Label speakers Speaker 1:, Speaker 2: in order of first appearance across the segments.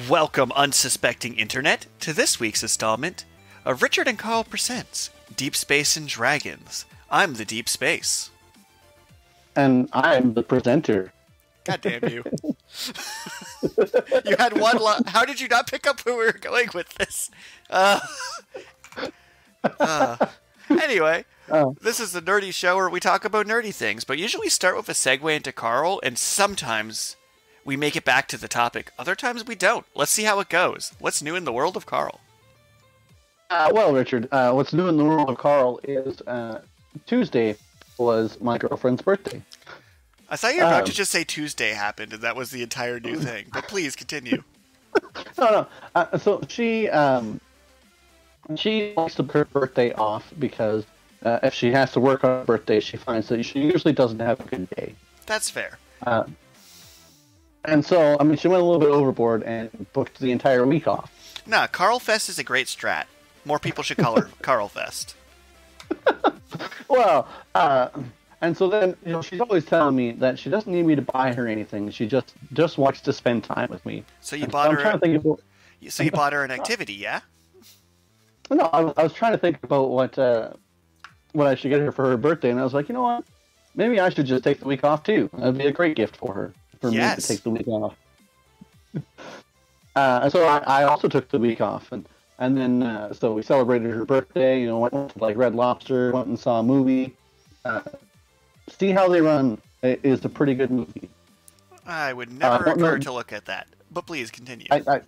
Speaker 1: Welcome, unsuspecting internet, to this week's installment of Richard and Carl Presents Deep Space and Dragons. I'm the Deep Space.
Speaker 2: And I'm the presenter.
Speaker 1: God damn you. You had one How did you not pick up where we were going with this? Anyway, this is the nerdy show where we talk about nerdy things, but usually start with a segue into Carl, and sometimes we make it back to the topic. Other times we don't. Let's see how it goes. What's new in the world of Carl?
Speaker 2: Well, Richard, what's new in the world of Carl is Tuesday was my girlfriend's birthday.
Speaker 1: I thought you were about to just say Tuesday happened, and that was the entire new thing. But please continue.
Speaker 2: No. So she likes to put her birthday off because if she has to work on her birthday, she finds that she usually doesn't have a good day.
Speaker 1: That's fair.
Speaker 2: And so, I mean, she went a little bit overboard and booked the entire week off.
Speaker 1: Nah, Carl Fest is a great strat. More people should call her Carl Fest.
Speaker 2: Well, and so then, she's always telling me that she doesn't need me to buy her anything. She just wants to spend time with me.
Speaker 1: So you bought her. So you bought her an activity, yeah?
Speaker 2: No, I was trying to think about what I should get her for her birthday, and I was like, you know what? Maybe I should just take the week off too. That'd be a great gift for her. For me to take the week off. So I also took the week off, and then so we celebrated her birthday. Went to like Red Lobster, went and saw a movie. See How They Run is a pretty good movie.
Speaker 1: I would never occur to look at that, but please continue.
Speaker 2: I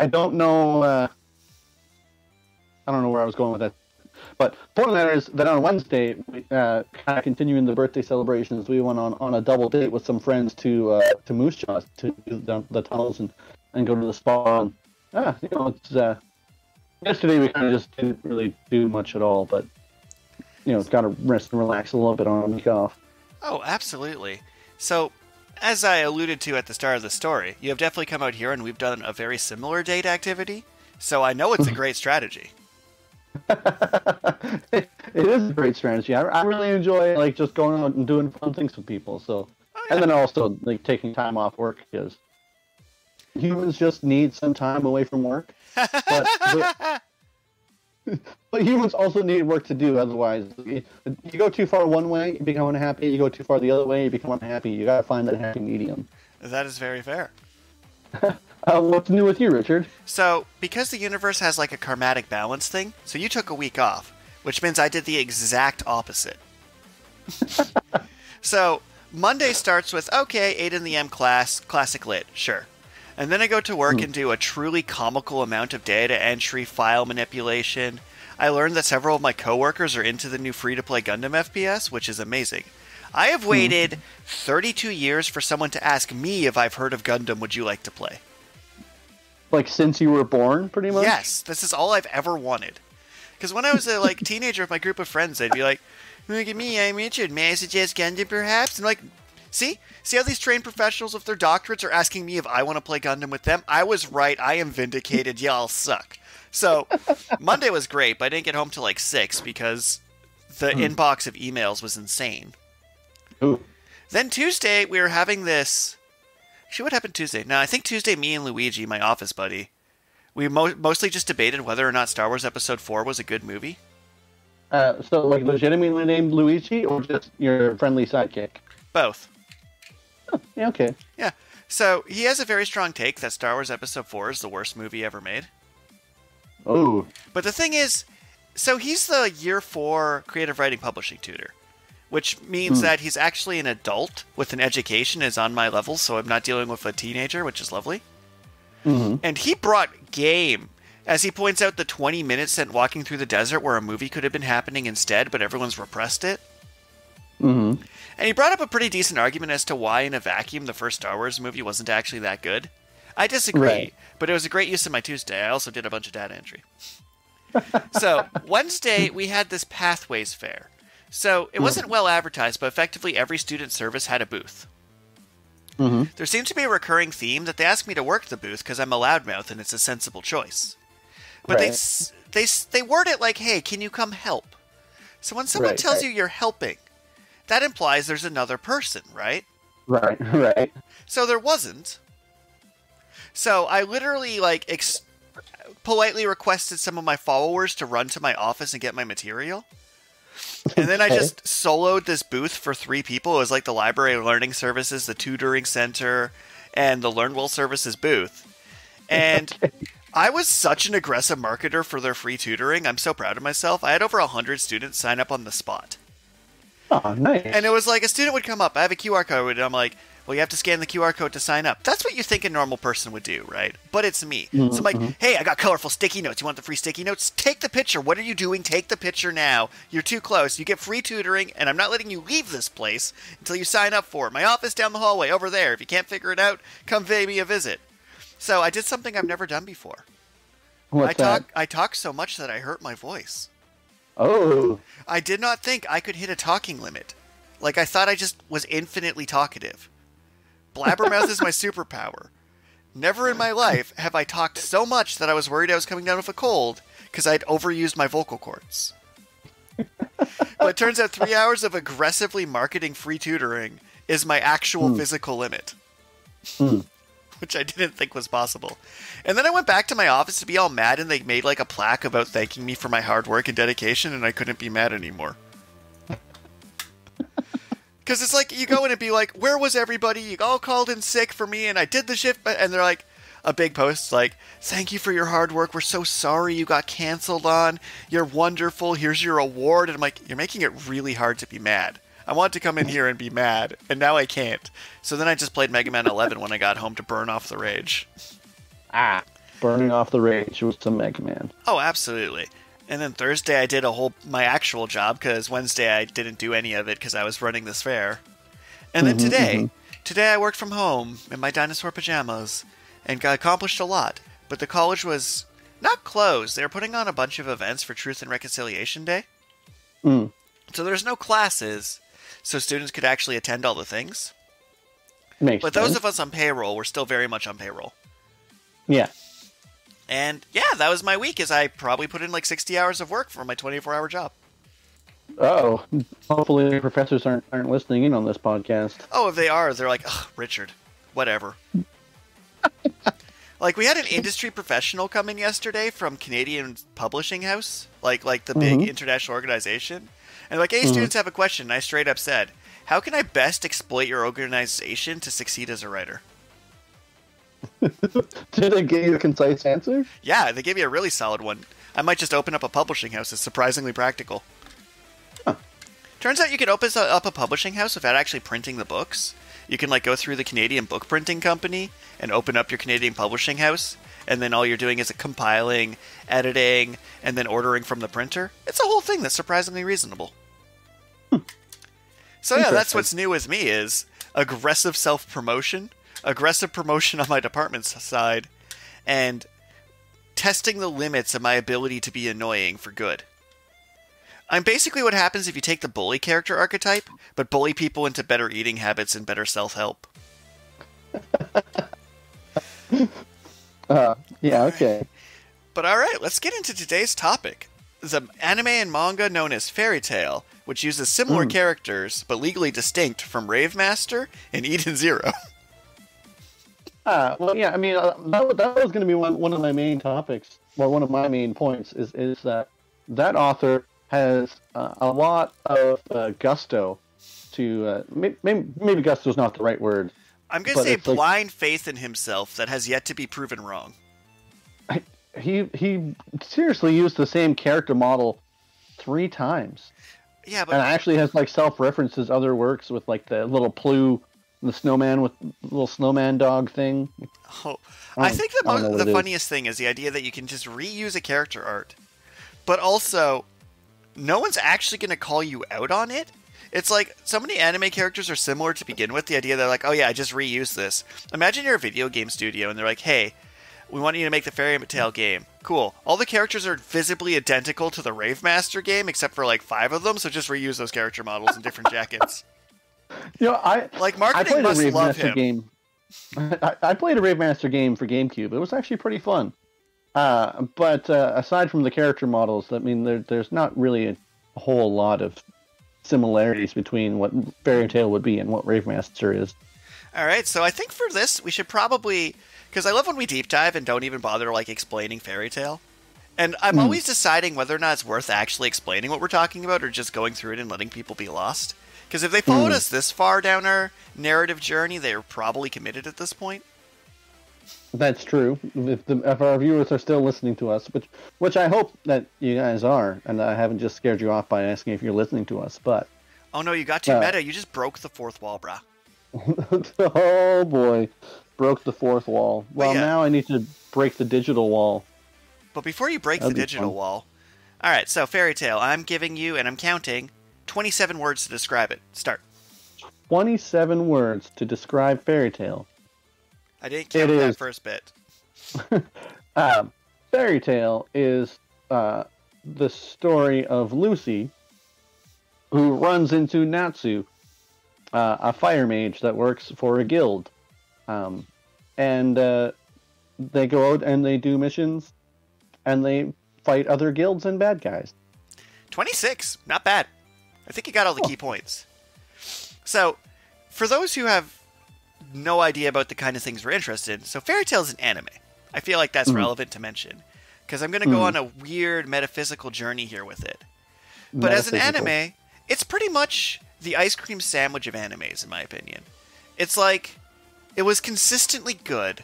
Speaker 2: don't know. I don't know where I was going with that. But point of that is that on Wednesday, kind of continuing the birthday celebrations, we went on a double date with some friends to Moose Jaw to do down the tunnels and go to the spa. And, it's yesterday we kind of just didn't really do much at all, but it's got to rest and relax a little bit on a week off.
Speaker 1: Oh, absolutely. So, as I alluded to at the start of the story, you have definitely come out here and we've done a very similar date activity. So I know it's a great strategy.
Speaker 2: It is a great strategy. I really enjoy just going out and doing fun things with people. So, and then also taking time off work because humans just need some time away from work. But humans also need work to do. Otherwise, you go too far one way, you become unhappy. You go too far the other way, you become unhappy. You gotta find that happy medium.
Speaker 1: That is very fair.
Speaker 2: What's new with you, Richard?
Speaker 1: So, because the universe has a karmatic balance thing, so you took a week off, which means I did the exact opposite. So, Monday starts with, okay, 8 in the M class, classic lit, sure. And then I go to work and do a truly comical amount of data entry, file manipulation. I learned that several of my coworkers are into the new free-to-play Gundam FPS, which is amazing. I have waited 32 years for someone to ask me if I've heard of Gundam, would you like to play?
Speaker 2: Since you were born, pretty much?
Speaker 1: Yes, this is all I've ever wanted. Because when I was a teenager with my group of friends, they'd be like, look at me, I'm Richard, may I suggest Gundam perhaps? And see how these trained professionals with their doctorates are asking me if I want to play Gundam with them? I was right, I am vindicated, y'all suck. So, Monday was great, but I didn't get home till 6 because the inbox of emails was insane.
Speaker 2: Ooh.
Speaker 1: Then Tuesday, we were having this... Actually, what happened Tuesday? No, I think Tuesday, me and Luigi, my office buddy, we mostly just debated whether or not Star Wars Episode 4 was a good movie.
Speaker 2: So, legitimately named Luigi, or just your friendly sidekick?
Speaker 1: Both.
Speaker 2: Oh, yeah, okay.
Speaker 1: Yeah. So, he has a very strong take that Star Wars Episode 4 is the worst movie ever made.
Speaker 2: Oh.
Speaker 1: But the thing is, so he's the Year 4 creative writing publishing tutor, which means that he's actually an adult with an education, is on my level, so I'm not dealing with a teenager, which is lovely. Mm-hmm. And he brought game. As he points out, the 20 minutes spent walking through the desert where a movie could have been happening instead, but everyone's repressed it.
Speaker 2: Mm-hmm.
Speaker 1: And he brought up a pretty decent argument as to why, in a vacuum, the first Star Wars movie wasn't actually that good. I disagree, but it was a great use of my Tuesday. I also did a bunch of data entry. So, Wednesday, we had this Pathways Fair. So, it wasn't well advertised, but effectively every student service had a booth.
Speaker 2: Mm-hmm.
Speaker 1: There seemed to be a recurring theme that they asked me to work the booth because I'm a loudmouth and it's a sensible choice. But they word it like, hey, can you come help? So when someone tells you you're helping, that implies there's another person, right?
Speaker 2: Right.
Speaker 1: So there wasn't. So I literally like politely requested some of my followers to run to my office and get my material. And then I
Speaker 2: Okay.
Speaker 1: just soloed this booth for 3 people. It was like the Library Learning Services, the Tutoring Center, and the LearnWell Services booth. And I was such an aggressive marketer for their free tutoring. I'm so proud of myself. I had over 100 students sign up on the spot.
Speaker 2: Oh, nice.
Speaker 1: And it was like a student would come up. I have a QR code, and I'm like, well, you have to scan the QR code to sign up. That's what you think a normal person would do, right? But it's me. So I'm like, hey, I got colorful sticky notes. You want the free sticky notes? Take the picture. What are you doing? Take the picture now. You're too close. You get free tutoring, and I'm not letting you leave this place until you sign up for it. My office down the hallway over there. If you can't figure it out, come pay me a visit. So I did something I've never done before.
Speaker 2: What's that?
Speaker 1: I talk so much that I hurt my voice.
Speaker 2: Oh.
Speaker 1: I did not think I could hit a talking limit. Like, I thought I just was infinitely talkative. Blabbermouth is my superpower. Never in my life have I talked so much that I was worried I was coming down with a cold because I'd overused my vocal cords. But it turns out 3 hours of aggressively marketing free tutoring is my actual physical limit. Which I didn't think was possible. And then I went back to my office to be all mad, and they made like a plaque about thanking me for my hard work and dedication, and I couldn't be mad anymore. Because it's like, you go in and be like, where was everybody? You all called in sick for me, and I did the shift, and they're like, a big post like, thank you for your hard work. We're so sorry you got canceled on. You're wonderful. Here's your award. And I'm like, you're making it really hard to be mad. I want to come in here and be mad, and now I can't. So then I just played Mega Man 11 when I got home to burn off the rage.
Speaker 2: Burning off the rage with some Mega Man.
Speaker 1: Oh, absolutely. And then Thursday I did my actual job, because Wednesday I didn't do any of it because I was running this fair. And then today I worked from home in my dinosaur pajamas and accomplished a lot. But the college was not closed. They were putting on a bunch of events for Truth and Reconciliation Day. So there's no classes, so students could actually attend all the things.
Speaker 2: Makes
Speaker 1: But
Speaker 2: sense.
Speaker 1: those of us on payroll were still very much on payroll.
Speaker 2: Yeah.
Speaker 1: And yeah, that was my week, as I probably put in like 60 hours of work for my 24-hour job.
Speaker 2: Oh, hopefully the professors aren't listening in on this podcast.
Speaker 1: Oh, if they are, they're like, ugh, Richard, whatever. Like, we had an industry professional come in yesterday from Canadian Publishing House, like the big international organization. And like, hey, students have a question. And I straight up said, how can I best exploit your organization to succeed as a writer?
Speaker 2: Did they give you a concise answer?
Speaker 1: Yeah, they gave me a really solid one. I might just open up a publishing house. It's surprisingly practical.
Speaker 2: Huh.
Speaker 1: Turns out you can open up a publishing house without actually printing the books. You can like go through the Canadian Book Printing Company and open up your Canadian publishing house, and then all you're doing is compiling, editing, and then ordering from the printer. It's a whole thing that's surprisingly reasonable. So yeah, that's what's new with me is aggressive self-promotion, aggressive promotion on my department's side, and testing the limits of my ability to be annoying for good. I'm basically what happens if you take the bully character archetype, but bully people into better eating habits and better self-help.
Speaker 2: Yeah, okay.
Speaker 1: But alright, let's get into today's topic. The anime and manga known as Fairy Tail, which uses similar characters, but legally distinct from Rave Master and Eden Zero.
Speaker 2: Well, yeah, I mean, that was going to be one of my main topics, or one of my main points, is that author has a lot of gusto to, maybe gusto is not the right word.
Speaker 1: I'm going to say blind faith in himself that has yet to be proven wrong.
Speaker 2: He seriously used the same character model 3 times.
Speaker 1: Yeah, but
Speaker 2: and actually has like self-references other works with like the little Plu, the snowman with the little snowman dog thing.
Speaker 1: Oh, I think the funniest thing is the idea that you can just reuse a character art, but also no one's actually going to call you out on it. It's like so many anime characters are similar to begin with. The idea they're like, oh yeah, I just reused this. Imagine you're a video game studio and they're like, hey, we want you to make the Fairy Tail game. Cool. All the characters are visibly identical to the Rave Master game, except for like 5 of them, so just reuse those character models in different jackets.
Speaker 2: You know,
Speaker 1: marketing must love him.
Speaker 2: Game. I played a Rave Master game for GameCube. It was actually pretty fun. But aside from the character models, I mean, there's not really a whole lot of similarities between what Fairy Tail would be and what Rave Master is.
Speaker 1: All right, so I think for this, we should probably Because I love when we deep dive and don't even bother like explaining Fairy Tail. And I'm always deciding whether or not it's worth actually explaining what we're talking about or just going through it and letting people be lost. Because if they followed us this far down our narrative journey, they're probably committed at this point.
Speaker 2: That's true. If our viewers are still listening to us, which I hope that you guys are, and I haven't just scared you off by asking if you're listening to us, but...
Speaker 1: Oh no, you got too meta. You just broke the fourth wall, brah.
Speaker 2: Oh boy. Broke the fourth wall. Well, now I need to break the digital wall.
Speaker 1: But before you break the digital wall... Alright, so Fairy Tail, I'm giving you, and I'm counting, 27 words to describe it. Start.
Speaker 2: 27 words to describe Fairy Tail.
Speaker 1: I didn't count that first bit.
Speaker 2: Fairy Tail is the story of Lucy, who runs into Natsu, a fire mage that works for a guild. And they go out and they do missions, and they fight other guilds and bad guys.
Speaker 1: 26. Not bad. I think you got all the key points. So, for those who have no idea about the kind of things we're interested in, so Fairy Tail is an anime. I feel like that's relevant to mention. Because I'm going to go on a weird metaphysical journey here with it. But as an anime, it's pretty much the ice cream sandwich of animes, in my opinion. It's like, it was consistently good.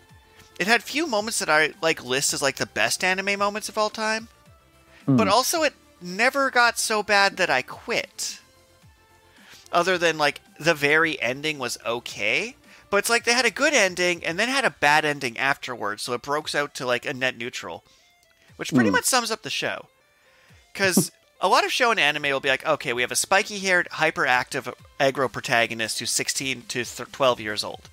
Speaker 1: It had few moments that I list as the best anime moments of all time. But also it never got so bad that I quit. Other than the very ending was okay. But it's they had a good ending and then had a bad ending afterwards. So it broke out to a net neutral. Which pretty much sums up the show. Because a lot of show and anime will be okay, we have a spiky-haired, hyperactive aggro protagonist who's 16 to 12 years old.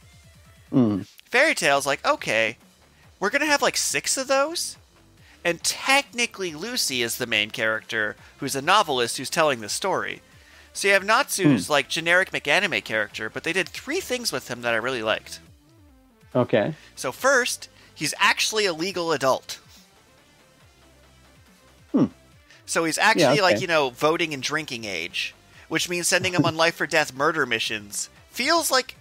Speaker 1: Fairy Tail's okay, we're going to have 6 of those? And technically Lucy is the main character who's a novelist who's telling the story. So you have Natsu's generic McAnime character, but they did 3 things with him that I really liked.
Speaker 2: Okay.
Speaker 1: So first, he's actually a legal adult. So he's actually voting and drinking age, which means sending him on life or death murder missions. Feels like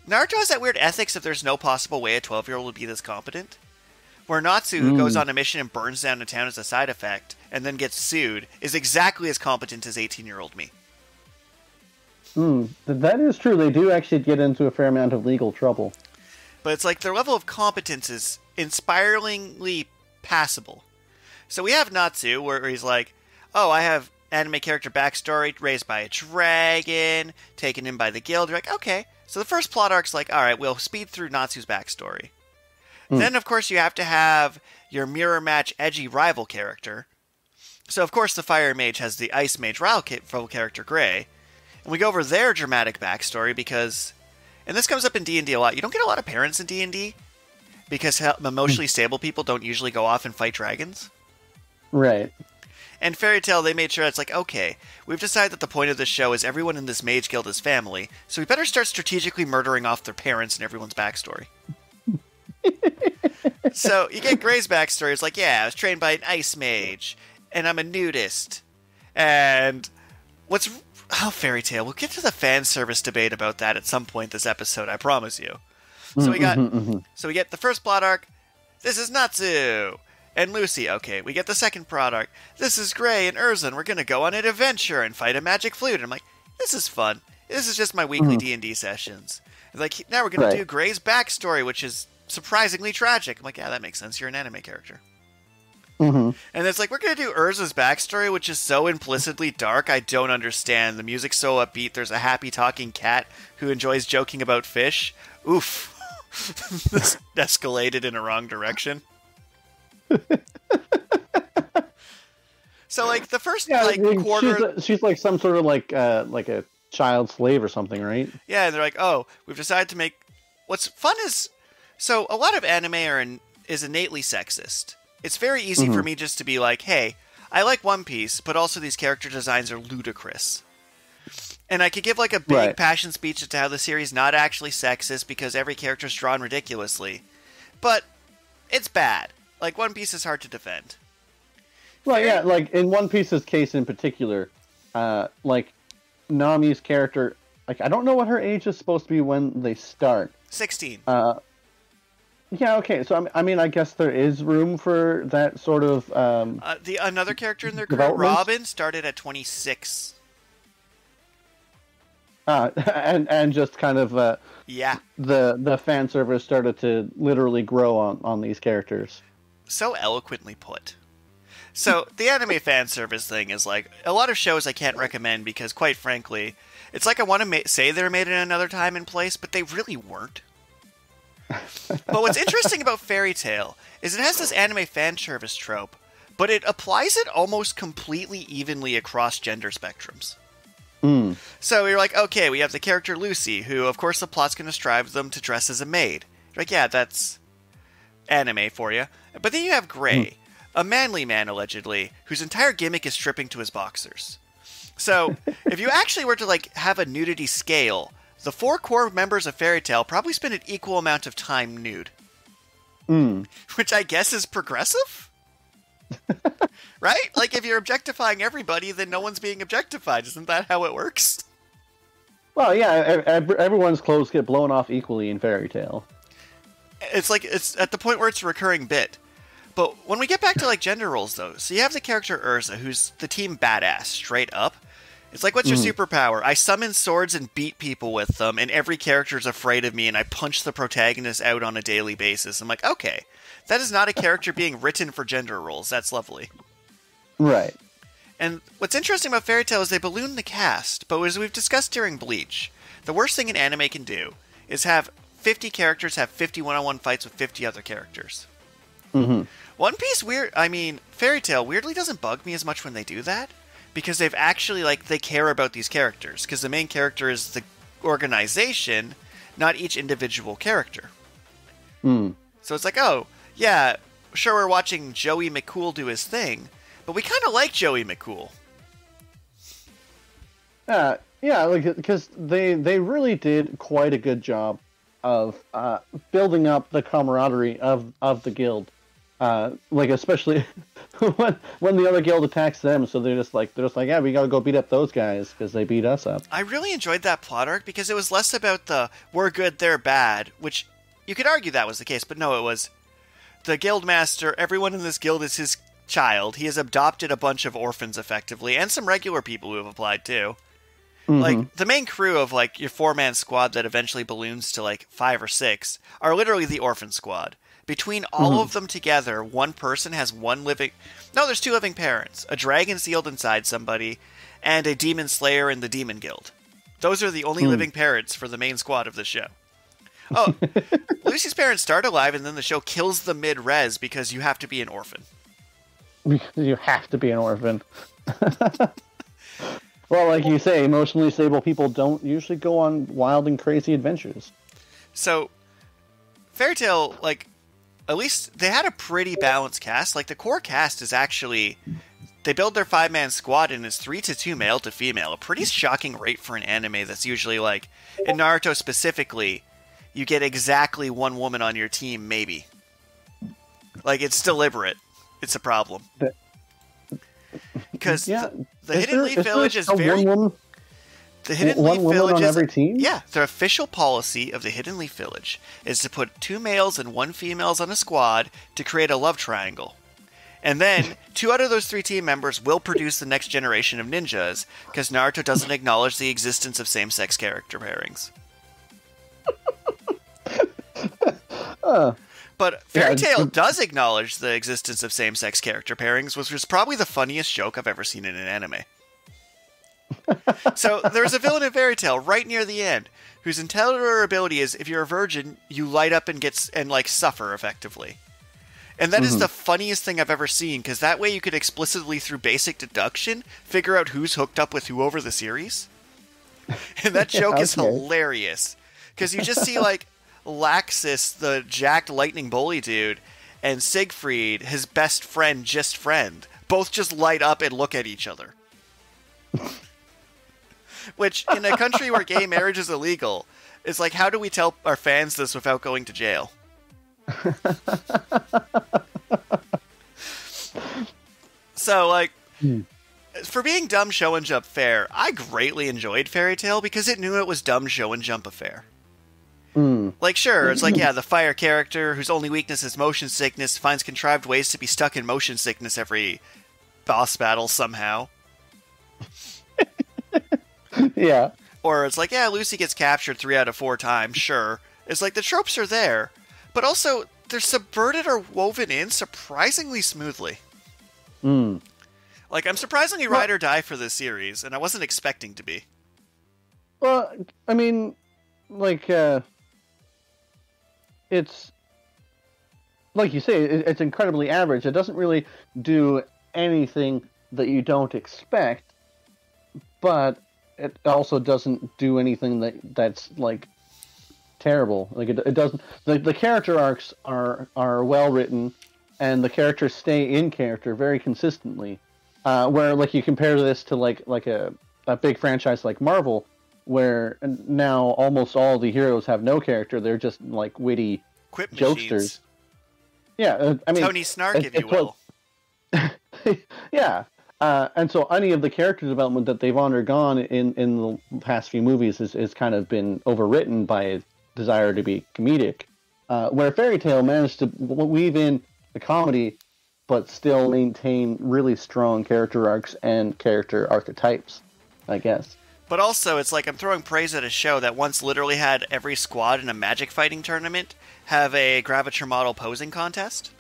Speaker 1: Naruto has that weird ethics if there's no possible way a 12-year-old would be this competent. Where Natsu, who goes on a mission and burns down a town as a side effect, and then gets sued, is exactly as competent as 18-year-old me.
Speaker 2: That is true. They do actually get into a fair amount of legal trouble.
Speaker 1: But it's their level of competence is inspiringly passable. So we have Natsu, where he's oh, I have anime character backstory, raised by a dragon, taken in by the guild. You're okay. So the first plot arc's alright, we'll speed through Natsu's backstory. Then, of course, you have to have your mirror match edgy rival character. So, of course, the Fire Mage has the Ice Mage rival character, Gray. And we go over their dramatic backstory because... And this comes up in D&D a lot. You don't get a lot of parents in D&D because emotionally stable people don't usually go off and fight dragons.
Speaker 2: Right.
Speaker 1: And Fairy Tail, they made sure it's okay, we've decided that the point of this show is everyone in this mage guild is family, so we better start strategically murdering off their parents and everyone's backstory. So, you get Gray's backstory. It's I was trained by an ice mage, and I'm a nudist. And Fairy Tail, we'll get to the fan service debate about that at some point this episode, I promise you. So we get the first plot arc, this is Natsu and Lucy. Okay, we get the second plot arc, this is Gray and Urza, we're gonna go on an adventure and fight a magic flute. And I'm this is fun. This is just my weekly D&D sessions. It's now we're gonna do Gray's backstory, which is surprisingly tragic. I'm yeah, that makes sense. You're an anime character. And it's we're going to do Urza's backstory, which is so implicitly dark, I don't understand. The music's so upbeat. There's a happy talking cat who enjoys joking about fish. Oof. This escalated in a wrong direction. So, the first, quarter...
Speaker 2: She's some sort of, like a child slave or something, right?
Speaker 1: Yeah, and they're oh, we've decided to make... What's fun is... So, a lot of anime is innately sexist. It's very easy for me just to be hey, I like One Piece, but also these character designs are ludicrous. And I could give a big passion speech as to how the series is not actually sexist because every character is drawn ridiculously. But it's bad. One Piece is hard to defend.
Speaker 2: Well, yeah, in One Piece's case in particular, Nami's character, I don't know what her age is supposed to be when they start.
Speaker 1: 16.
Speaker 2: Yeah, okay. So I mean, I guess there is room for that sort of
Speaker 1: The another character in their crew,
Speaker 2: development.
Speaker 1: Robin, started at 26.
Speaker 2: And just kind of
Speaker 1: Yeah,
Speaker 2: the fan service started to literally grow on these characters.
Speaker 1: so eloquently put. So the anime fan service thing is like a lot of shows I can't recommend because, quite frankly, it's like I want to say they're made in another time and place, but they really weren't. But what's interesting about Fairy Tail is it has this anime fan service trope, but it applies it almost completely evenly across gender spectrums.
Speaker 2: Mm.
Speaker 1: So you're like, okay, we have the character Lucy, who, of course, the plot's going to strive them to dress as a maid. You're like, yeah, that's anime for you. But then you have Gray, a manly man, allegedly, whose entire gimmick is stripping to his boxers. So if you actually were to, like, have a nudity scale, the 4 core members of Fairy Tail probably spend an equal amount of time nude.
Speaker 2: Mm.
Speaker 1: Which I guess is progressive? Right? Like, if you're objectifying everybody, then no one's being objectified. Isn't that how it works?
Speaker 2: Well, yeah, everyone's clothes get blown off equally in Fairy Tail.
Speaker 1: It's like, it's at the point where it's a recurring bit. But when we get back to, like, gender roles, though, so you have the character Urza, who's the team badass, straight up. It's like, what's your superpower? I summon swords and beat people with them, and every character's afraid of me, and I punch the protagonist out on a daily basis. I'm like, okay, that is not a character being written for gender roles. That's lovely.
Speaker 2: Right.
Speaker 1: And what's interesting about Fairy Tail is they balloon the cast, but as we've discussed during Bleach, the worst thing an anime can do is have 50 characters have 50 one-on-one fights with 50 other characters.
Speaker 2: Mm-hmm.
Speaker 1: One Piece Fairy Tail weirdly doesn't bug me as much when they do that, because they've actually, like, they care about these characters, because the main character is the organization, not each individual character.
Speaker 2: Mm.
Speaker 1: So it's like, oh, yeah, sure, we're watching Joey McCool do his thing, but we kind of like Joey McCool.
Speaker 2: Yeah, like, because they really did quite a good job of building up the camaraderie of the guild. Like, especially when the other guild attacks them, so they're just like, yeah, we gotta go beat up those guys because they beat us up.
Speaker 1: I really enjoyed that plot arc because it was less about the we're good, they're bad, which you could argue that was the case, but no, it was the guild master, everyone in this guild is his child. He has adopted a bunch of orphans effectively, and some regular people who have applied too.
Speaker 2: Mm-hmm.
Speaker 1: Like, the main crew of, like, your 4-man squad that eventually balloons to, like, 5 or 6 are literally the orphan squad. Between all of them together, one person has there's 2 living parents. A dragon sealed inside somebody, and a demon slayer in the demon guild. Those are the only living parents for the main squad of the show. Oh, Lucy's parents start alive, and then the show kills them mid-res because you have to be an orphan.
Speaker 2: You have to be an orphan. Well, like you say, emotionally stable people don't usually go on wild and crazy adventures.
Speaker 1: So, Fairy Tail, like, at least they had a pretty balanced cast. Like, the core cast is actually, they build their 5-man squad and it's 3-2 male to female. A pretty shocking rate for an anime that's usually, like, in Naruto specifically, you get exactly 1 woman on your team, maybe. Like, it's deliberate. It's a problem. Because the Hidden Leaf Village is very... The Hidden Leaf Village
Speaker 2: on every team?
Speaker 1: Yeah, the official policy of the Hidden Leaf Village is to put 2 males and 1 female on a squad to create a love triangle. And then 2 out of those 3 team members will produce the next generation of ninjas, because Naruto doesn't acknowledge the existence of same-sex character pairings. But Fairy Tail does acknowledge the existence of same-sex character pairings, which was probably the funniest joke I've ever seen in an anime. So there's a villain in Fairy Tail right near the end, whose entire ability is if you're a virgin, you light up and suffer effectively. And that is the funniest thing I've ever seen, because that way you could explicitly, through basic deduction, figure out who's hooked up with who over the series. And that joke is hilarious, because you just see, like, Laxus, the jacked lightning bully dude, and Siegfried, his best friend, both just light up and look at each other. Which, in a country where gay marriage is illegal, is like, how do we tell our fans this without going to jail? So, like, for being dumb show and jump fair, I greatly enjoyed Fairy Tail because it knew it was dumb show and jump affair. Like, sure, it's like, yeah, the fire character whose only weakness is motion sickness finds contrived ways to be stuck in motion sickness every boss battle somehow.
Speaker 2: Yeah.
Speaker 1: Or it's like, yeah, Lucy gets captured 3 out of 4 times, sure. It's like the tropes are there, but also they're subverted or woven in surprisingly smoothly. Like, I'm surprisingly ride or die for this series, and I wasn't expecting to be.
Speaker 2: Well, I mean, like, it's, like you say, it's incredibly average. It doesn't really do anything that you don't expect, but it also doesn't do anything that's like terrible. Like it doesn't. The character arcs are well written, and the characters stay in character very consistently. Where like you compare this to like a big franchise like Marvel, where now almost all the heroes have no character. They're just like witty
Speaker 1: Quip
Speaker 2: jokesters.
Speaker 1: machines.
Speaker 2: Yeah, I mean
Speaker 1: Tony Snark, if you will.
Speaker 2: Yeah. And so any of the character development that they've undergone in the past few movies is kind of been overwritten by a desire to be comedic. Where Fairy Tail managed to weave in the comedy, but still maintain really strong character arcs and character archetypes, I guess.
Speaker 1: But also, it's like I'm throwing praise at a show that once literally had every squad in a magic fighting tournament have a Gravature model posing contest.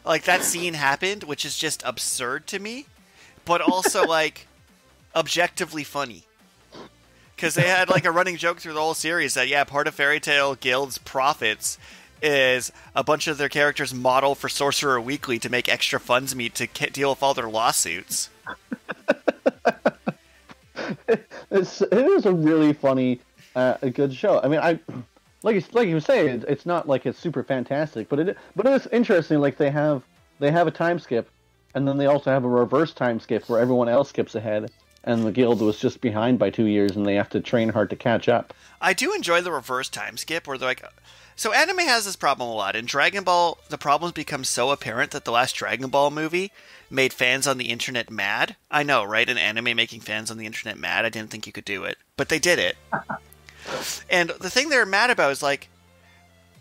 Speaker 1: Like, that scene happened, which is just absurd to me, but also, like, objectively funny. Because they had, like, a running joke through the whole series that, yeah, part of Fairy Tail Guild's profits is a bunch of their characters model for Sorcerer Weekly to make extra funds meet to deal with all their lawsuits.
Speaker 2: It is a really funny, a good show. I mean, like you say, it's not like it's super fantastic, but it is interesting. Like they have a time skip, and then they also have a reverse time skip where everyone else skips ahead, and the guild was just behind by 2 years, and they have to train hard to catch up.
Speaker 1: I do enjoy the reverse time skip where they're like, so anime has this problem a lot. In Dragon Ball, the problems become so apparent that the last Dragon Ball movie made fans on the internet mad. I know, right? An anime making fans on the internet mad. I didn't think you could do it, but they did it. And the thing they're mad about is like,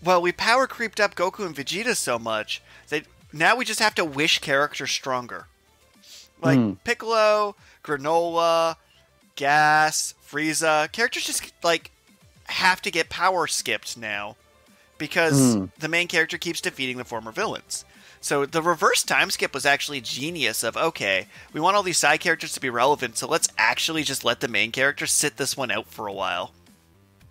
Speaker 1: well, we power creeped up Goku and Vegeta so much that now we just have to wish characters stronger. Like Piccolo, Granola, Gas, Frieza, characters just like have to get power skipped now because the main character keeps defeating the former villains. So the reverse time skip was actually genius of, okay, we want all these side characters to be relevant, so let's actually just let the main character sit this one out for a while.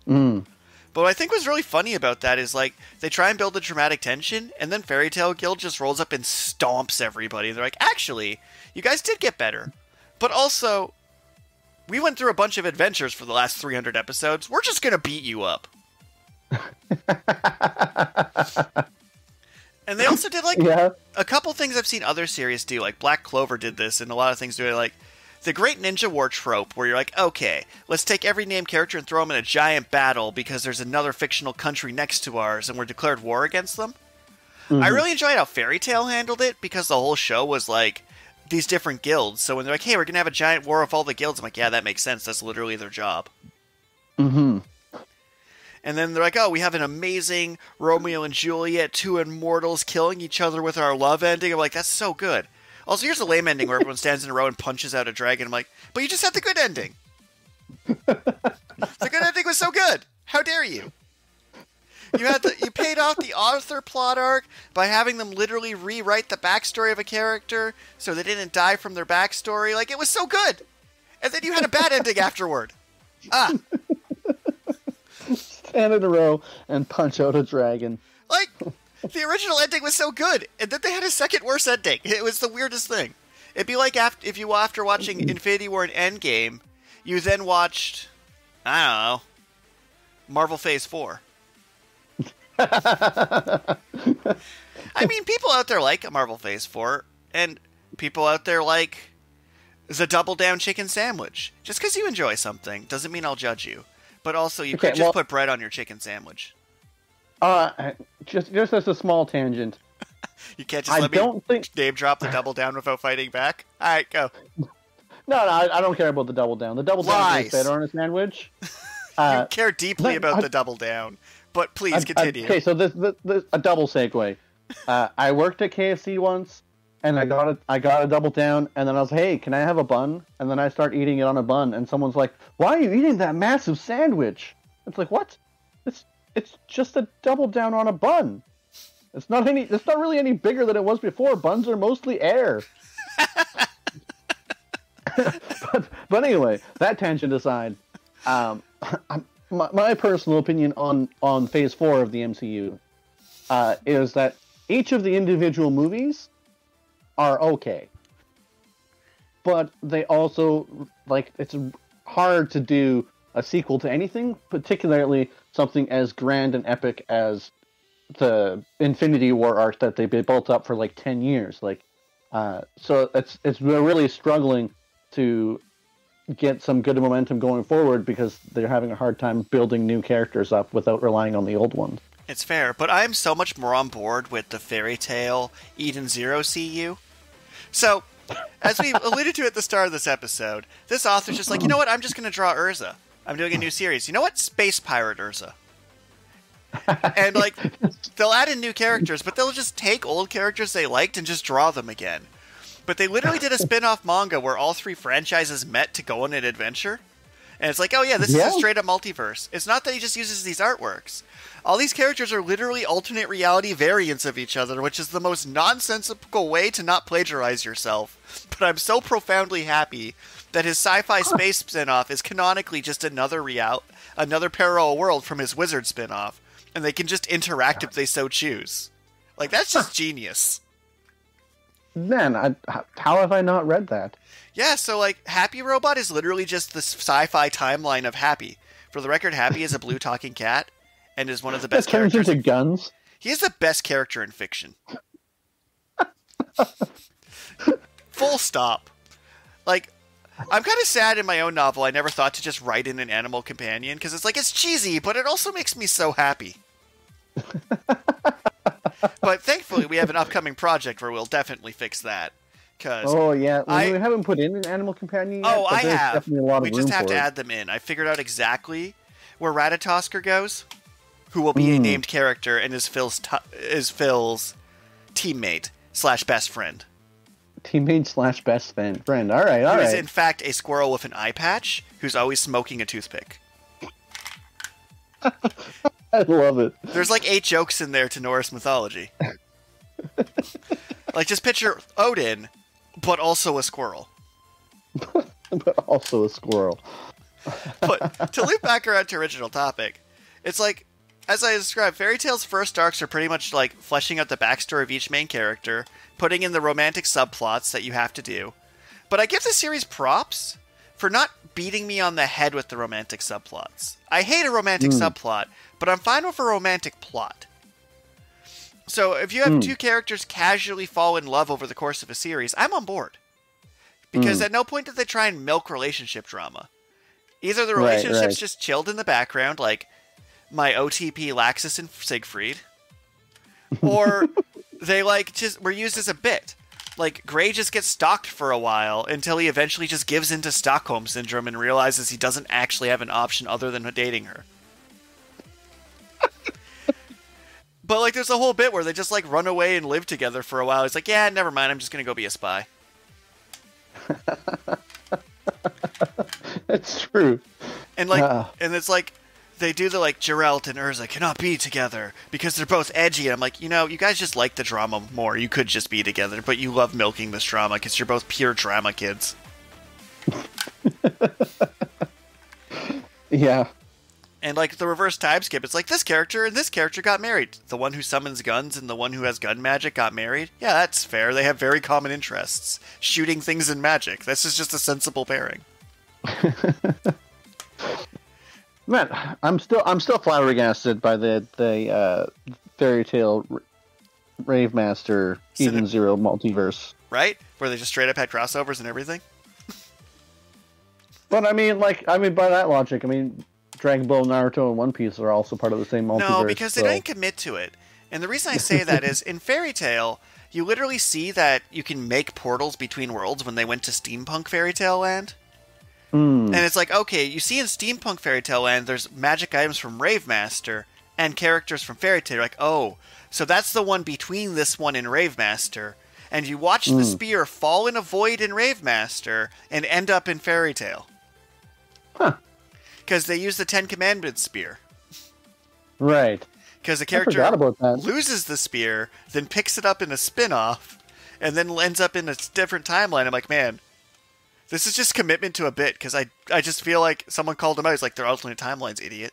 Speaker 1: But what I think was really funny about that is, like, they try and build a dramatic tension, and then Fairy Tail Guild just rolls up and stomps everybody. They're like, actually, you guys did get better. But also, we went through a bunch of adventures for the last 300 episodes. We're just going to beat you up. And they also did, like, a couple things I've seen other series do. Like, Black Clover did this, and a lot of things do it, like, the Great Ninja War trope, where you're like, okay, let's take every named character and throw them in a giant battle because there's another fictional country next to ours and we're declared war against them. I really enjoyed how Fairy Tail handled it because the whole show was like these different guilds. So when they're like, hey, we're going to have a giant war of all the guilds, I'm like, yeah, that makes sense. That's literally their job. And then they're like, oh, we have an amazing Romeo and Juliet, 2 immortals killing each other with our love ending. I'm like, that's so good. Also, here's a lame ending where everyone stands in a row and punches out a dragon. I'm like, but you just had the good ending. The good ending was so good. How dare you? You paid off the author plot arc by having them literally rewrite the backstory of a character so they didn't die from their backstory. Like, it was so good. And then you had a bad ending afterward.
Speaker 2: Stand in a row and punch out a dragon.
Speaker 1: Like, the original ending was so good, and then they had a second worse ending. It was the weirdest thing. It'd be like if you, after watching Infinity War and Endgame, you then watched, I don't know, Marvel Phase 4. I mean, people out there like Marvel Phase 4, and people out there like the Double Down chicken sandwich. Just because you enjoy something doesn't mean I'll judge you. But also, you could just put bread on your chicken sandwich.
Speaker 2: Just as a small tangent.
Speaker 1: You can't just let me name drop the Double Down without fighting back? Alright, go.
Speaker 2: No, I don't care about the Double Down. The Double Down is better on a sandwich.
Speaker 1: You care deeply about the Double Down, but please continue.
Speaker 2: Okay, so this a double segue. I worked at KFC once, and I got a Double Down, and then I was, hey, can I have a bun? And then I start eating it on a bun, and someone's like, why are you eating that massive sandwich? It's like, what? It's just a Double Down on a bun. It's not really any bigger than it was before. Buns are mostly air. but anyway, that tangent aside, my personal opinion on Phase 4 of the MCU is that each of the individual movies are okay, but they also, like, it's hard to do a sequel to anything, particularly something as grand and epic as the Infinity War arc that they built up for like 10 years. Like, so we're really struggling to get some good momentum going forward because they're having a hard time building new characters up without relying on the old ones.
Speaker 1: It's fair, but I'm so much more on board with the Fairy Tail Eden Zero CU. So, as we alluded to at the start of this episode, this author's just like, you know what, I'm just going to draw Urza. I'm doing a new series. You know what? Space Pirate Urza. And, like, they'll add in new characters, but they'll just take old characters they liked and just draw them again. But they literally did a spin-off manga where all three franchises met to go on an adventure. And it's like, oh yeah, this is a straight-up multiverse. It's not that he just uses these artworks. All these characters are literally alternate reality variants of each other, which is the most nonsensical way to not plagiarize yourself. But I'm so profoundly happy that his sci-fi space spin-off is canonically just another parallel world from his wizard spin-off. And they can just interact if they so choose. Like, that's just genius.
Speaker 2: Man, how have I not read that?
Speaker 1: Yeah, so, like, Happy Robot is literally just the sci-fi timeline of Happy. For the record, Happy is a blue talking cat and is one of the best characters.
Speaker 2: Turns into guns.
Speaker 1: He is the best character in fiction. Full stop. Like, I'm kind of sad in my own novel I never thought to just write in an animal companion, because it's like, it's cheesy, but it also makes me so happy. But thankfully, we have an upcoming project where we'll definitely fix that.
Speaker 2: Oh, yeah. We haven't put in an animal companion yet.
Speaker 1: Oh, I have.
Speaker 2: Definitely a lot of
Speaker 1: we just have to add them in. I figured out exactly where Ratatoskr goes, who will be a named character and is Phil's teammate / best friend.
Speaker 2: Teammate / best friend. All right.
Speaker 1: Who is, in fact, a squirrel with an eye patch who's always smoking a toothpick.
Speaker 2: I love it.
Speaker 1: There's like 8 jokes in there to Norse mythology. Like, just picture Odin, but also a squirrel.
Speaker 2: But also a squirrel.
Speaker 1: But to loop back around to original topic, it's like, as I described, Fairy Tail's first arcs are pretty much like fleshing out the backstory of each main character, putting in the romantic subplots that you have to do. But I give the series props for not beating me on the head with the romantic subplots. I hate a romantic subplot, but I'm fine with a romantic plot. So if you have two characters casually fall in love over the course of a series, I'm on board. Because at no point did they try and milk relationship drama. Either the relationship's just chilled in the background, like my OTP Laxus and Siegfried, or they like just were used as a bit. Like, Gray just gets stalked for a while until he eventually just gives into Stockholm Syndrome and realizes he doesn't actually have an option other than dating her. But, like, there's a whole bit where they just, like, run away and live together for a while. He's like, yeah, never mind, I'm just gonna go be a spy.
Speaker 2: It's true.
Speaker 1: And, like, and it's like, they do the, like, Geralt and Urza cannot be together because they're both edgy. And I'm like, you know, you guys just like the drama more. You could just be together, but you love milking this drama because you're both pure drama kids.
Speaker 2: Yeah.
Speaker 1: And, like, the reverse time skip, it's like, this character and this character got married. The one who summons guns and the one who has gun magic got married. Yeah, that's fair. They have very common interests. Shooting things and magic. This is just a sensible pairing.
Speaker 2: Man, I'm still flabbergasted by the Fairy Tail Rave Master Eden Zero multiverse.
Speaker 1: Right? Where they just straight up had crossovers and everything?
Speaker 2: But I mean, by that logic, Dragon Ball, Naruto, and One Piece are also part of the same multiverse.
Speaker 1: No, because they didn't commit to it. And the reason I say that is, in Fairy Tail, you literally see that you can make portals between worlds when they went to Steampunk Fairy Tail Land.
Speaker 2: Hmm.
Speaker 1: And it's like, okay, you see in Steampunk Fairy Tale Land, there's magic items from Ravemaster and characters from Fairy Tale. You're like, oh, so that's the one between this one and Ravemaster. And you watch the spear fall in a void in Ravemaster and end up in Fairy Tale.
Speaker 2: Huh.
Speaker 1: Because they use the Ten Commandments spear.
Speaker 2: Right.
Speaker 1: Because the
Speaker 2: I forgot
Speaker 1: character
Speaker 2: about that.
Speaker 1: loses the spear, then picks it up in a spin-off, and then ends up in a different timeline. I'm like, man, this is just commitment to a bit, because I just feel like someone called him out. He's like, they're alternate timelines, idiot.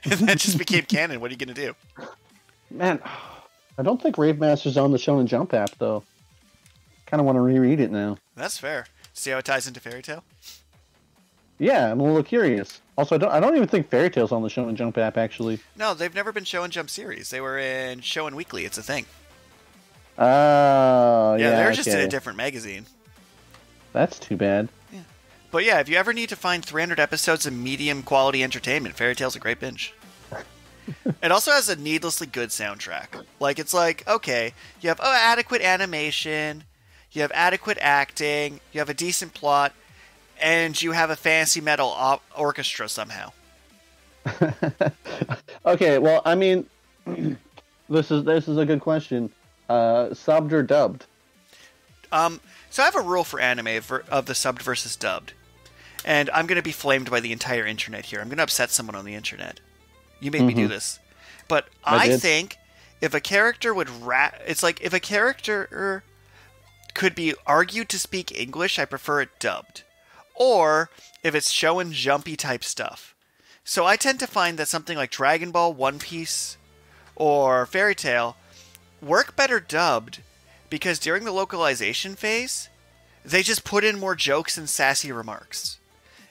Speaker 1: And that just became canon. What are you going to do?
Speaker 2: Man, I don't think Ravemaster's on the Shonen Jump app, though. Kind of want to reread it now.
Speaker 1: That's fair. See how it ties into Fairy Tale?
Speaker 2: Yeah, I'm a little curious. Also, I don't even think Fairy Tail's on the Shonen Jump app, actually.
Speaker 1: No, they've never been Shonen Jump series. They were in Shonen Weekly. It's a thing.
Speaker 2: Oh, yeah.
Speaker 1: They're just in
Speaker 2: okay.
Speaker 1: a different magazine.
Speaker 2: That's too bad.
Speaker 1: But yeah, if you ever need to find 300 episodes of medium quality entertainment, Fairy Tail's a great binge. It also has a needlessly good soundtrack. Like, it's like, okay, you have adequate animation, you have adequate acting, you have a decent plot, and you have a fantasy metal orchestra somehow.
Speaker 2: Okay, well, I mean, this is a good question. Subbed or dubbed?
Speaker 1: So I have a rule for anime of the subbed versus dubbed. And I'm going to be flamed by the entire internet here. I'm going to upset someone on the internet. You made me do this. But I think if a character would it's like if a character could be argued to speak English, I prefer it dubbed. Or if it's Shonen Jumpy type stuff. So I tend to find that something like Dragon Ball, One Piece, or Fairy Tail work better dubbed because during the localization phase, they just put in more jokes and sassy remarks.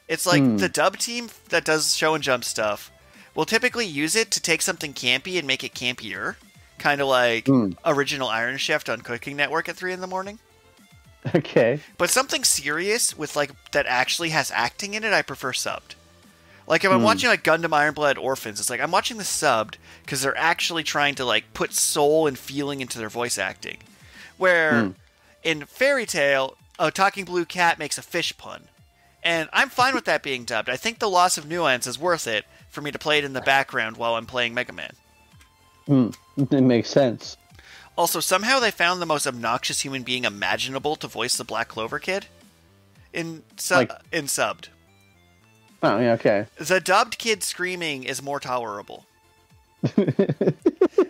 Speaker 1: It's like the dub team that does Shonen Jump stuff will typically use it to take something campy and make it campier. Kind of like original Iron Chef on Cooking Network at 3 in the morning.
Speaker 2: Okay.
Speaker 1: But something serious with like that actually has acting in it, I prefer subbed. Like if I'm watching like Gundam Iron Blood Orphans, it's like I'm watching the subbed because they're actually trying to like put soul and feeling into their voice acting. Where in Fairy Tail, a talking blue cat makes a fish pun. And I'm fine with that being dubbed. I think the loss of nuance is worth it for me to play it in the background while I'm playing Mega Man.
Speaker 2: It makes sense.
Speaker 1: Also, somehow they found the most obnoxious human being imaginable to voice the Black Clover Kid in subbed.
Speaker 2: Oh, yeah, okay.
Speaker 1: The dubbed kid screaming is more tolerable.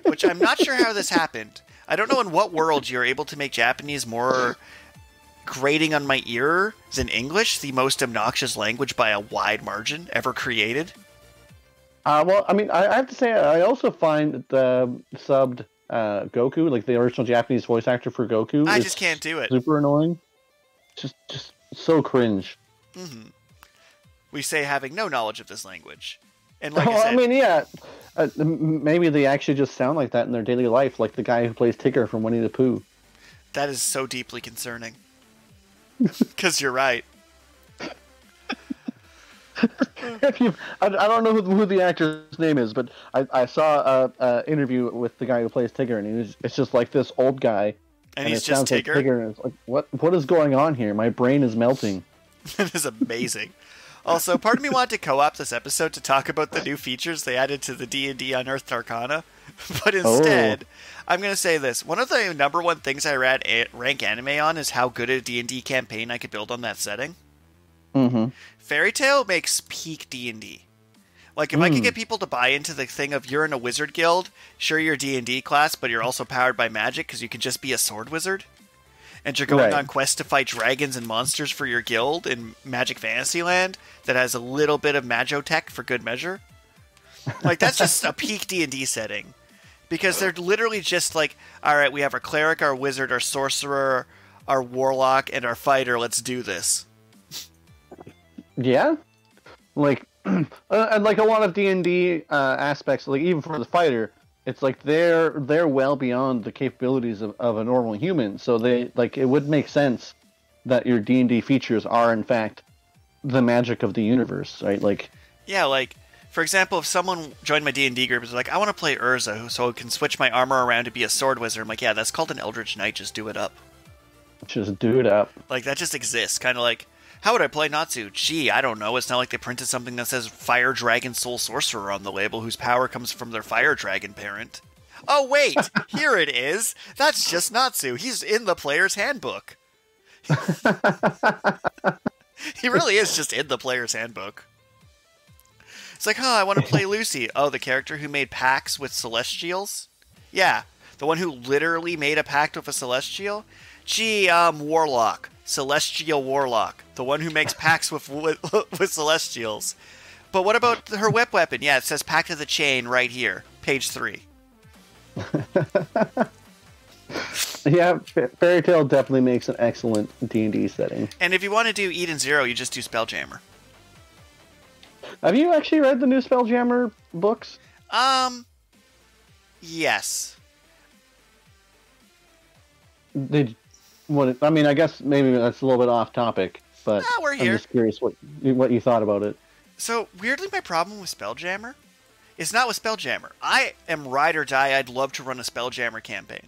Speaker 1: Which I'm not sure how this happened. I don't know in what world you're able to make Japanese more grating on my ear than English, the most obnoxious language by a wide margin ever created.
Speaker 2: Well, I mean, I have to say, I also find that the subbed Goku, like the original Japanese voice actor for Goku,
Speaker 1: I just can't do it.
Speaker 2: Super annoying. Just so cringe.
Speaker 1: Mm-hmm. We say having no knowledge of this language. And like I said,
Speaker 2: I mean, yeah, maybe they actually just sound like that in their daily life, like the guy who plays Tigger from Winnie the Pooh.
Speaker 1: That is so deeply concerning. Because you're right.
Speaker 2: I don't know who the actor's name is, but I saw an interview with the guy who plays Tigger, and it's just like this old guy.
Speaker 1: And he's just Tigger?
Speaker 2: Like Tigger, and it's like, what is going on here? My brain is melting.
Speaker 1: That is amazing. Also, part of me wanted to co-op this episode to talk about the new features they added to the D&D Unearthed Arcana, but instead, I'm going to say this. One of the number one things I rank anime on is how good a D&D campaign I could build on that setting.
Speaker 2: Mm-hmm.
Speaker 1: Fairy Tail makes peak D&D. Like, if I could get people to buy into the thing of you're in a wizard guild, sure you're a D&D class, but you're also powered by magic because you can just be a sword wizard. And you're going on quests to fight dragons and monsters for your guild in Magic Fantasyland that has a little bit of Magotech for good measure. Like, that's just a peak D&D setting. Because they're literally just like, all right, we have our cleric, our wizard, our sorcerer, our warlock, and our fighter. Let's do this.
Speaker 2: Yeah? Like, and like a lot of D&D aspects, like even for the fighter, it's like they're well beyond the capabilities of a normal human. So they like it would make sense that your D&D features are in fact the magic of the universe, right? Like,
Speaker 1: yeah, like for example, if someone joined my D&D group and was like, I want to play Urza, so I can switch my armor around to be a sword wizard. I'm like, yeah, that's called an Eldritch Knight. Just do it up.
Speaker 2: Just do it up.
Speaker 1: Like that just exists. Kind of like How would I play Natsu? Gee, I don't know. It's not like they printed something that says Fire Dragon Soul Sorcerer on the label whose power comes from their Fire Dragon parent. Oh, wait! Here it is! That's just Natsu. He's in the player's handbook. He really is just in the player's handbook. It's like, I want to play Lucy. Oh, the character who made pacts with Celestials? Yeah, the one who literally made a pact with a Celestial? Gee, Warlock. Celestial Warlock. The one who makes pacts with Celestials. But what about her whip weapon? Yeah, it says Pact of the Chain right here. Page 3.
Speaker 2: Yeah, Fairy Tail definitely makes an excellent D&D setting.
Speaker 1: And if you want to do Eden Zero, you just do Spelljammer.
Speaker 2: Have you actually read the new Spelljammer books?
Speaker 1: Yes.
Speaker 2: I guess maybe that's a little bit off topic, but
Speaker 1: we're here.
Speaker 2: I'm just curious what you thought about it.
Speaker 1: So, weirdly, my problem with Spelljammer is not with Spelljammer. I am ride or die. I'd love to run a Spelljammer campaign.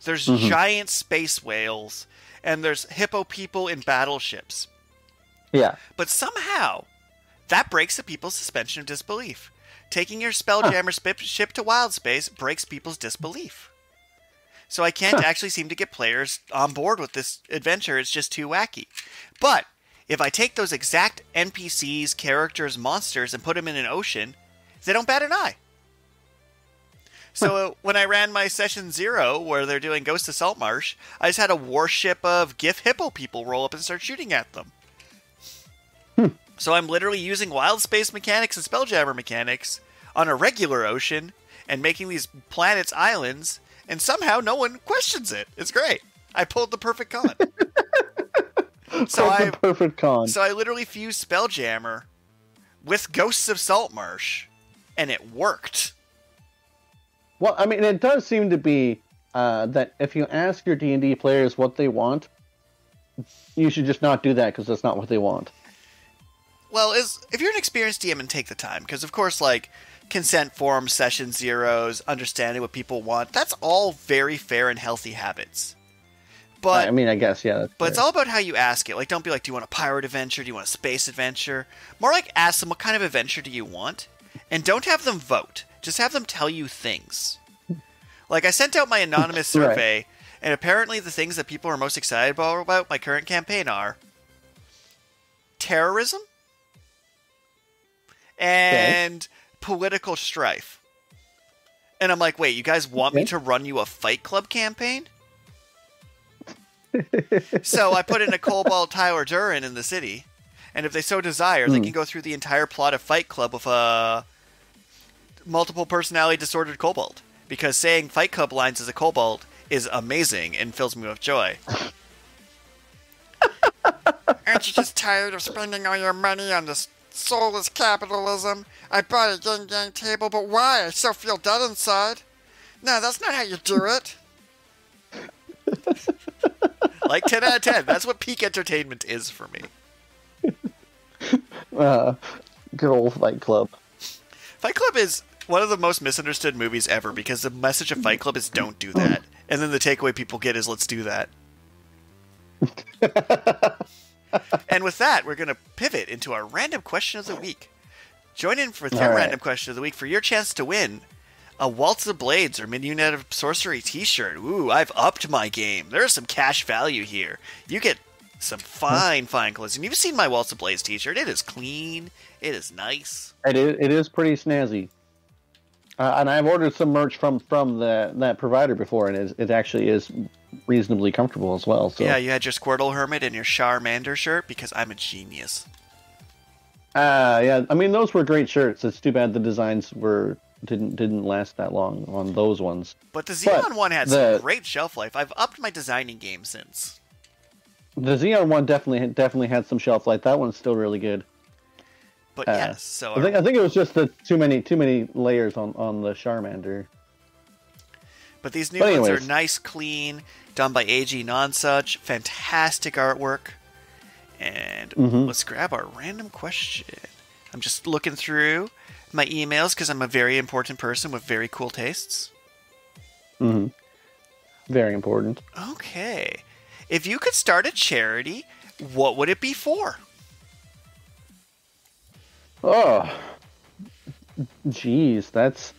Speaker 1: There's giant space whales, and there's hippo people in battleships.
Speaker 2: Yeah.
Speaker 1: But somehow, that breaks the people's suspension of disbelief. Taking your Spelljammer ship to wild space breaks people's disbelief. So I can't actually seem to get players on board with this adventure. It's just too wacky. But if I take those exact NPCs, characters, monsters, and put them in an ocean, they don't bat an eye. So when I ran my Session 0, where they're doing Ghost of Saltmarsh, I just had a warship of GIF hippo people roll up and start shooting at them. So I'm literally using wild space mechanics and Spelljammer mechanics on a regular ocean and making these planets islands, and somehow no one questions it. It's great. I pulled the perfect con.
Speaker 2: Perfect con.
Speaker 1: So I literally fused Spelljammer with Ghosts of Saltmarsh, and it worked.
Speaker 2: Well, I mean, it does seem to be that if you ask your D&D players what they want, you should just not do that because that's not what they want.
Speaker 1: Well, if you're an experienced DM and take the time, because of course, like, consent forms, session zeros, understanding what people want, that's all very fair and healthy habits. But
Speaker 2: I mean, I guess, yeah.
Speaker 1: But it's all about how you ask it. Like, don't be like, do you want a pirate adventure? Do you want a space adventure? More like, ask them, what kind of adventure do you want? And don't have them vote. Just have them tell you things. Like, I sent out my anonymous survey, right. And apparently the things that people are most excited about my current campaign are terrorism and political strife. And I'm like, wait, you guys want me to run you a Fight Club campaign? So I put in a Kobold Tyler Durin in the city, and if they so desire, they can go through the entire plot of Fight Club with a multiple personality disordered kobold. Because saying Fight Club lines as a kobold is amazing and fills me with joy. Aren't you just tired of spending all your money on this soulless capitalism? I bought a Yin Yang table, but why? I still feel dead inside. No, that's not how you do it. Like 10 out of 10. That's what peak entertainment is for me.
Speaker 2: Good old Fight Club.
Speaker 1: Fight Club is one of the most misunderstood movies ever because the message of Fight Club is don't do that. And then the takeaway people get is let's do that. And with that, we're going to pivot into our random question of the week. Join in with your random question of the week for your chance to win a Waltz of Blades or Mid-Unit of Sorcery t-shirt. Ooh, I've upped my game. There's some cash value here. You get some fine clothes. And you've seen my Waltz of Blades t-shirt. It is clean. It is nice.
Speaker 2: It is pretty snazzy. And I've ordered some merch from that provider before, and it actually is reasonably comfortable as well. So.
Speaker 1: Yeah, you had your Squirtle Hermit and your Charmander shirt because I'm a genius.
Speaker 2: Yeah. I mean, those were great shirts. It's too bad the designs didn't last that long on those ones.
Speaker 1: But the Xeon one had some great shelf life. I've upped my designing game since.
Speaker 2: The Xeon one definitely had some shelf life. That one's still really good.
Speaker 1: But yes, so
Speaker 2: I think it was just the too many layers on the Charmander.
Speaker 1: But these new ones are nice, clean, done by AG Nonsuch, fantastic artwork. And let's grab our random question. I'm just looking through my emails because I'm a very important person with very cool tastes.
Speaker 2: Very important.
Speaker 1: Okay. If you could start a charity, what would it be for?
Speaker 2: Oh, geez, that's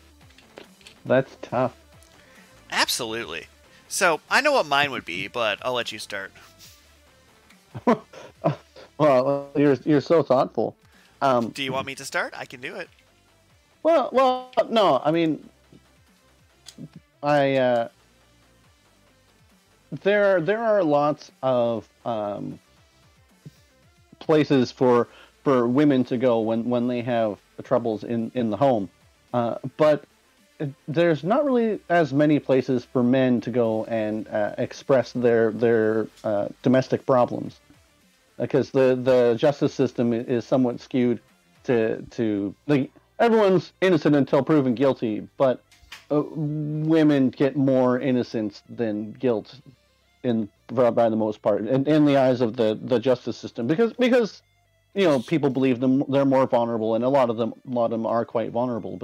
Speaker 2: tough.
Speaker 1: Absolutely. So I know what mine would be, but I'll let you start.
Speaker 2: Well, you're so thoughtful.
Speaker 1: Do you want me to start? I can do it.
Speaker 2: No. I mean, I there are lots of places for women to go when they have troubles in the home, but there's not really as many places for men to go and express their domestic problems, because the justice system is somewhat skewed to like everyone's innocent until proven guilty, but women get more innocence than guilt by the most part in the eyes of the justice system, because people believe they're more vulnerable, and a lot of them are quite vulnerable,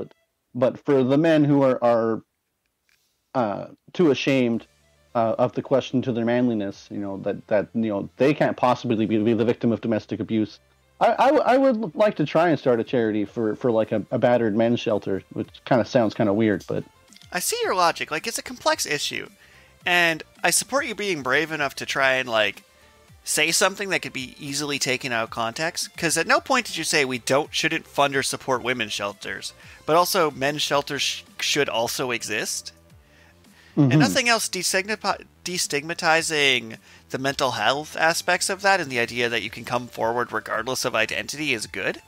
Speaker 2: but for the men who are too ashamed of the question to their manliness, that they can't possibly be the victim of domestic abuse. I would like to try and start a charity for like a battered men's shelter, which kind of sounds kind of weird, but
Speaker 1: I see your logic. Like, it's a complex issue, and I support you being brave enough to try and like say something that could be easily taken out of context. Because at no point did you say we shouldn't fund or support women's shelters, but also men's shelters should also exist. Mm-hmm. And nothing else destigmatizing the mental health aspects of that and the idea that you can come forward regardless of identity is good.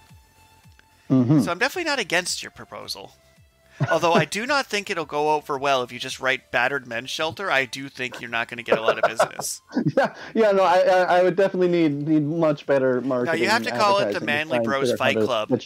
Speaker 1: Mm-hmm. So I'm definitely not against your proposal. Although I do not think it'll go over well if you just write battered men's shelter. I do think you're not going to get a lot of business.
Speaker 2: No, I would definitely need much better marketing.
Speaker 1: No, you have to call it the Manly Bros Fight Club.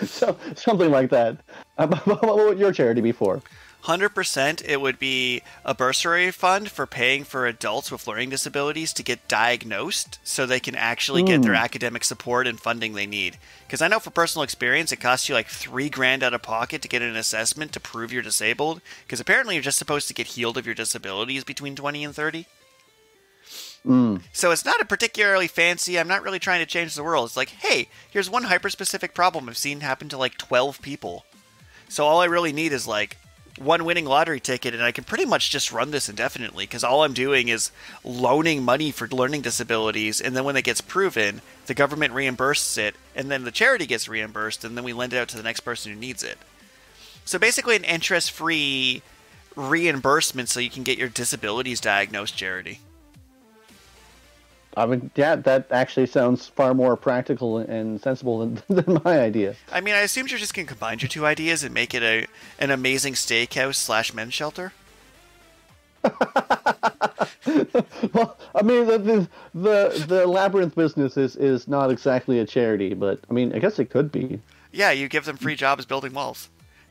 Speaker 2: So something like that. What would your charity be for?
Speaker 1: 100%, it would be a bursary fund for paying for adults with learning disabilities to get diagnosed so they can actually get their academic support and funding they need. Because I know from personal experience, it costs you like $3,000 out of pocket to get an assessment to prove you're disabled. Because apparently you're just supposed to get healed of your disabilities between 20 and 30. So it's not a particularly fancy, I'm not really trying to change the world. It's like, hey, here's one hyper-specific problem I've seen happen to like 12 people. So all I really need is like one winning lottery ticket, and I can pretty much just run this indefinitely, because all I'm doing is loaning money for learning disabilities, and then when it gets proven, the government reimburses it, and then the charity gets reimbursed, and then we lend it out to the next person who needs it. So basically an interest-free reimbursement so you can get your disabilities diagnosed charity.
Speaker 2: I mean, yeah, that actually sounds far more practical and sensible than my idea.
Speaker 1: I mean, I assumed you're just going to combine your two ideas and make it an amazing steakhouse / men's shelter.
Speaker 2: Well, I mean, the labyrinth business is not exactly a charity, but I mean, I guess it could be.
Speaker 1: Yeah, you give them free jobs building walls.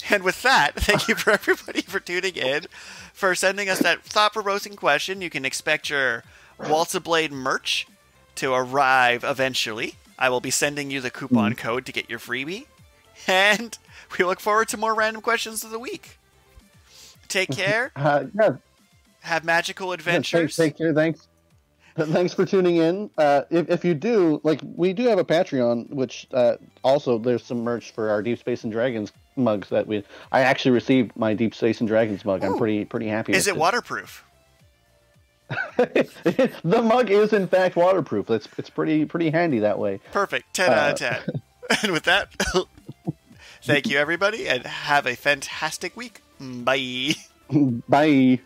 Speaker 1: And with that, thank you for everybody for tuning in, for sending us that thought-provoking question. You can expect your Waltz Blade merch to arrive eventually. I will be sending you the coupon code to get your freebie. And we look forward to more random questions of the week. Take care.
Speaker 2: Yeah.
Speaker 1: Have magical adventures.
Speaker 2: Take care. Thanks. Thanks for tuning in. If you do, like, we do have a Patreon, which also there's some merch for our Deep Space and Dragons mugs that I actually received my Deep Space and Dragons mug. Ooh. I'm pretty happy with it.
Speaker 1: Is it waterproof?
Speaker 2: The mug is in fact waterproof. It's pretty handy that way.
Speaker 1: Perfect. 10 out of 10. And with that, thank you everybody, and have a fantastic week. Bye.
Speaker 2: Bye.